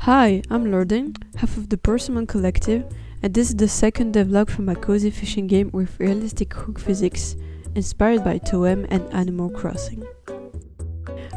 Hi, I'm Lordin, half of the Persimmon Collective, and this is the second devlog from a cozy fishing game with realistic hook physics, inspired by Toem and Animal Crossing.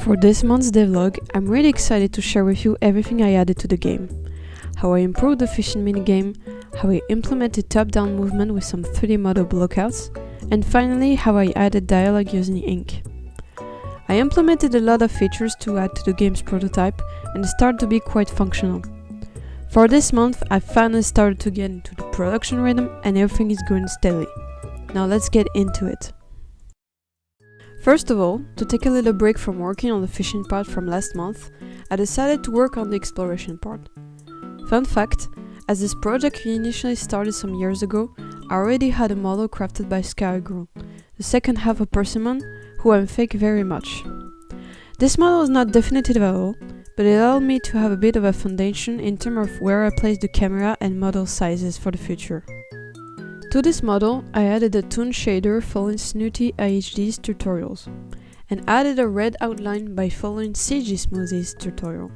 For this month's devlog, I'm really excited to share with you everything I added to the game. How I improved the fishing minigame, how I implemented top-down movement with some 3D model blockouts, and finally how I added dialogue using ink. I implemented a lot of features to add to the game's prototype, and it started to be quite functional. For this month, I finally started to get into the production rhythm and everything is going steadily. Now let's get into it. First of all, to take a little break from working on the fishing part from last month, I decided to work on the exploration part. Fun fact, as this project initially started some years ago, I already had a model crafted by Skyrgirl, the second half of Persimmon, who I thank very much. This model is not definitive at all, but it allowed me to have a bit of a foundation in terms of where I place the camera and model sizes for the future. To this model, I added a toon shader following Snooty IHD's tutorials, and added a red outline by following CG Smoothie's tutorial.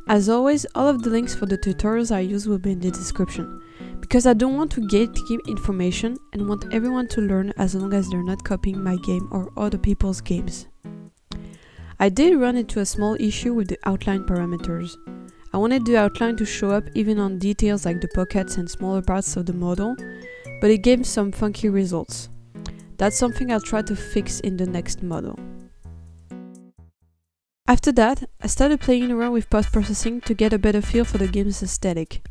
As always, all of the links for the tutorials I use will be in the description, because I don't want to gatekeep information and want everyone to learn as long as they're not copying my game or other people's games. I did run into a small issue with the outline parameters. I wanted the outline to show up even on details like the pockets and smaller parts of the model, but it gave some funky results. That's something I'll try to fix in the next model. After that, I started playing around with post-processing to get a better feel for the game's aesthetic.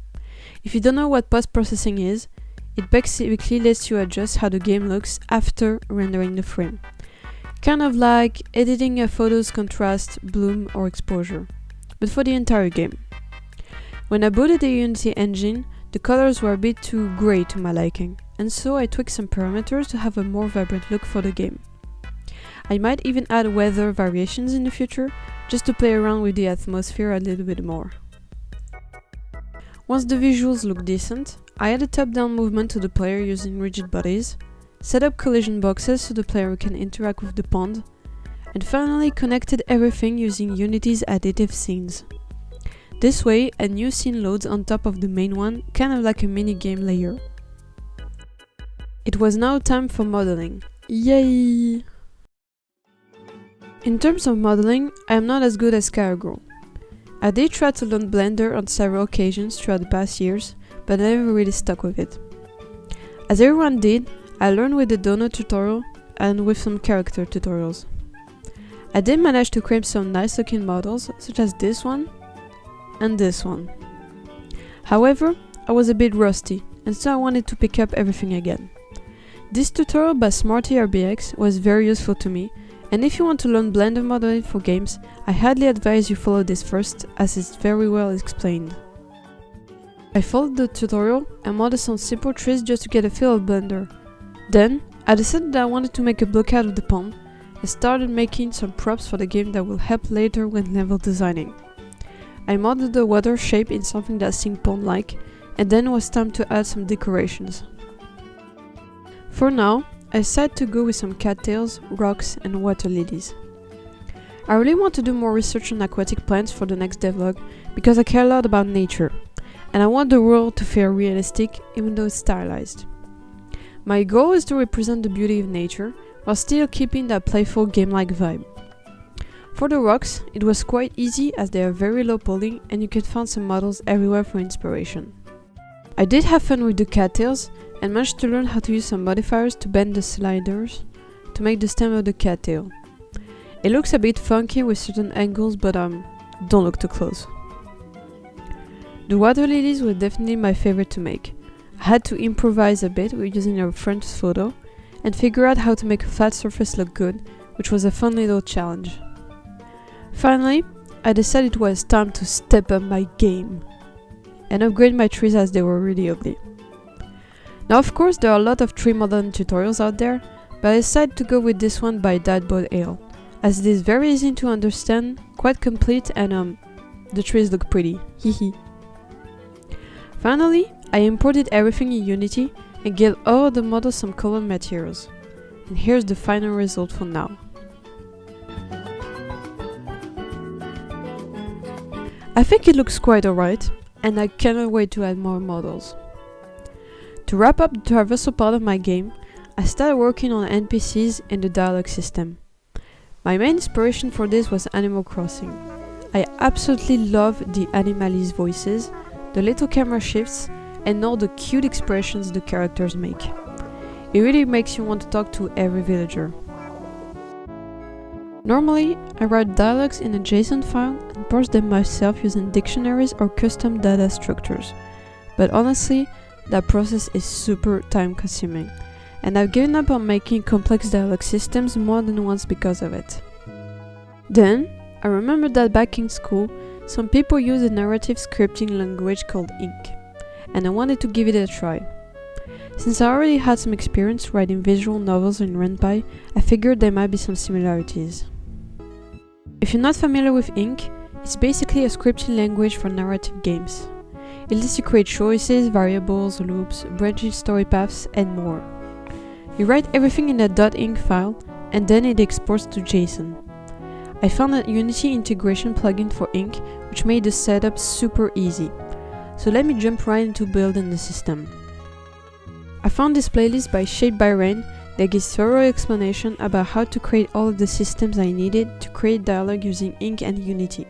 If you don't know what post-processing is, it basically lets you adjust how the game looks after rendering the frame. Kind of like editing a photo's contrast, bloom or exposure, but for the entire game. When I booted the Unity engine, the colors were a bit too grey to my liking, and so I tweaked some parameters to have a more vibrant look for the game. I might even add weather variations in the future, just to play around with the atmosphere a little bit more. Once the visuals look decent, I added top-down movement to the player using rigid bodies, set up collision boxes so the player can interact with the pond, and finally connected everything using Unity's additive scenes. This way, a new scene loads on top of the main one, kind of like a mini-game layer. It was now time for modeling. Yay! In terms of modeling, I am not as good as Skyrgirl. I did try to learn Blender on several occasions throughout the past years, but I never really stuck with it. As everyone did, I learned with the donut tutorial and with some character tutorials. I did manage to create some nice looking models, such as this one and this one. However, I was a bit rusty, and so I wanted to pick up everything again. This tutorial by SmartyRBX was very useful to me, and if you want to learn Blender modeling for games, I highly advise you follow this first, as it's very well explained. I followed the tutorial and modeled some simple trees just to get a feel of Blender. Then, I decided that I wanted to make a block out of the pond, and started making some props for the game that will help later when level designing. I modeled the water shape in something that seemed pond-like, and then it was time to add some decorations. For now, I decided to go with some cattails, rocks and water lilies. I really want to do more research on aquatic plants for the next devlog, because I care a lot about nature, and I want the world to feel realistic even though it's stylized. My goal is to represent the beauty of nature, while still keeping that playful game-like vibe. For the rocks, it was quite easy as they are very low poly and you can find some models everywhere for inspiration. I did have fun with the cattails, and managed to learn how to use some modifiers to bend the sliders to make the stem of the cattail. It looks a bit funky with certain angles, but don't look too close. The water lilies were definitely my favorite to make. I had to improvise a bit with using a reference photo and figure out how to make a flat surface look good, which was a fun little challenge. Finally, I decided it was time to step up my game and upgrade my trees as they were really ugly. Now of course there are a lot of tree modeling tutorials out there, but I decided to go with this one by Dadbot Ale, as it is very easy to understand, quite complete, and the trees look pretty, hehe. Finally, I imported everything in Unity and gave all the models some color materials. And here's the final result for now. I think it looks quite alright, and I cannot wait to add more models. To wrap up the traversal part of my game, I started working on NPCs in the dialogue system. My main inspiration for this was Animal Crossing. I absolutely love the Animali's voices, the little camera shifts, and all the cute expressions the characters make. It really makes you want to talk to every villager. Normally, I write dialogues in a JSON file and parse them myself using dictionaries or custom data structures. But honestly, that process is super time consuming, and I've given up on making complex dialogue systems more than once because of it. Then, I remember that back in school, some people use a narrative scripting language called Ink, and I wanted to give it a try. Since I already had some experience writing visual novels in RenPy, I figured there might be some similarities. If you're not familiar with Ink, it's basically a scripting language for narrative games. It lets you create choices, variables, loops, branching story paths, and more. You write everything in that .ink file, and then it exports to JSON. I found a Unity integration plugin for Ink, which made the setup super easy. So let me jump right into building the system. I found this playlist by Shaped by Rain that gives thorough explanation about how to create all of the systems I needed to create dialogue using Ink and Unity.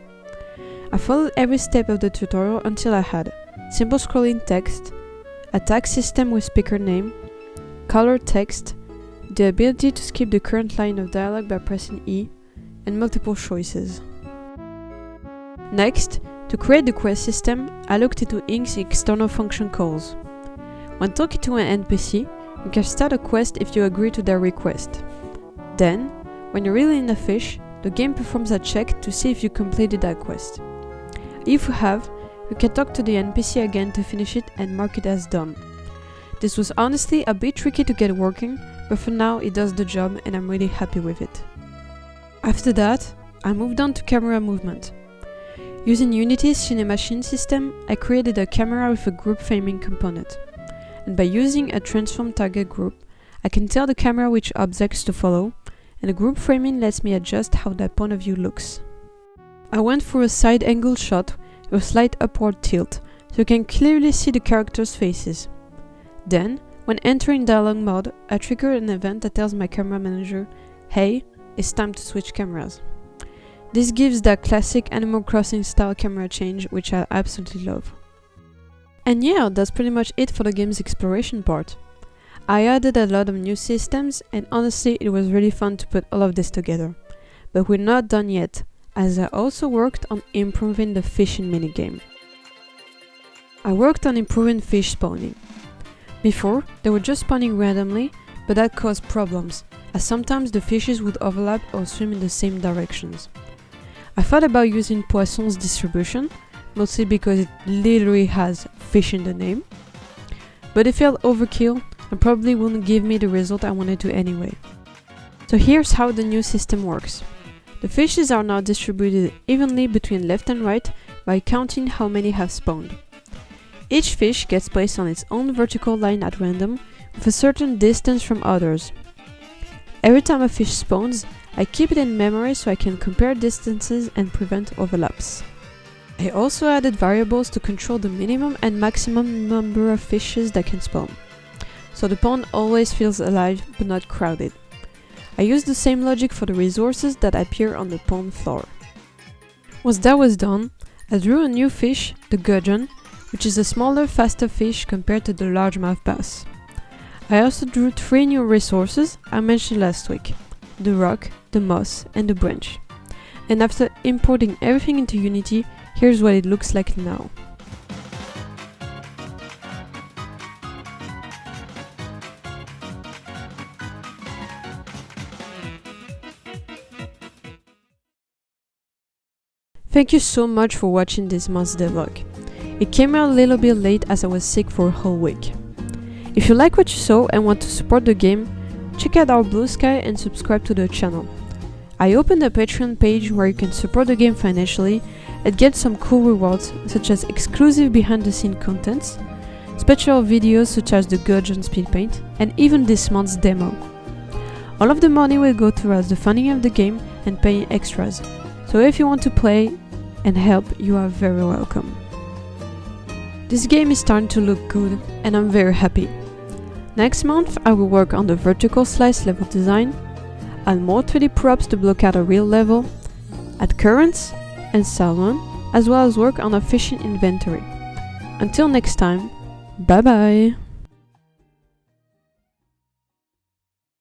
I followed every step of the tutorial until I had simple scrolling text, a tag system with speaker name, colored text, the ability to skip the current line of dialogue by pressing E, and multiple choices. Next, to create the quest system, I looked into Ink's external function calls. When talking to an NPC, you can start a quest if you agree to their request. Then, when you're reeling a fish, the game performs a check to see if you completed that quest. If you have, you can talk to the NPC again to finish it and mark it as done. This was honestly a bit tricky to get working, but for now it does the job and I'm really happy with it. After that, I moved on to camera movement. Using Unity's Cinemachine system, I created a camera with a group framing component. And by using a transform target group, I can tell the camera which objects to follow, and the group framing lets me adjust how that point of view looks. I went for a side angle shot with slight upward tilt, so you can clearly see the characters' faces. Then, when entering dialogue mode, I trigger an event that tells my camera manager, "Hey, it's time to switch cameras." This gives that classic Animal Crossing style camera change, which I absolutely love. And yeah, that's pretty much it for the game's exploration part. I added a lot of new systems, and honestly it was really fun to put all of this together. But we're not done yet, as I also worked on improving the fishing minigame. I worked on improving fish spawning. Before, they were just spawning randomly, but that caused problems, as sometimes the fishes would overlap or swim in the same directions. I thought about using Poisson's distribution, mostly because it literally has fish in the name, but it felt overkill and probably wouldn't give me the result I wanted to anyway. So here's how the new system works. The fishes are now distributed evenly between left and right by counting how many have spawned. Each fish gets placed on its own vertical line at random, with a certain distance from others. Every time a fish spawns, I keep it in memory so I can compare distances and prevent overlaps. I also added variables to control the minimum and maximum number of fishes that can spawn, so the pond always feels alive but not crowded. I used the same logic for the resources that appear on the pond floor. Once that was done, I drew a new fish, the gudgeon, which is a smaller, faster fish compared to the largemouth bass. I also drew 3 new resources I mentioned last week: the rock, the moss, and the branch. And after importing everything into Unity, here's what it looks like now. Thank you so much for watching this month's devlog. It came out a little bit late as I was sick for a whole week. If you like what you saw and want to support the game, check out our Blue Sky and subscribe to the channel. I opened a Patreon page where you can support the game financially and get some cool rewards such as exclusive behind the scene contents, special videos such as the Gudgeon speed paint, and even this month's demo. All of the money will go towards the funding of the game and paying extras, so if you want to play, and help, you are very welcome. This game is starting to look good and I'm very happy. Next month I will work on the vertical slice level design, add more 3D props to block out a real level, add currents and salmon, as well as work on a fishing inventory. Until next time, bye bye!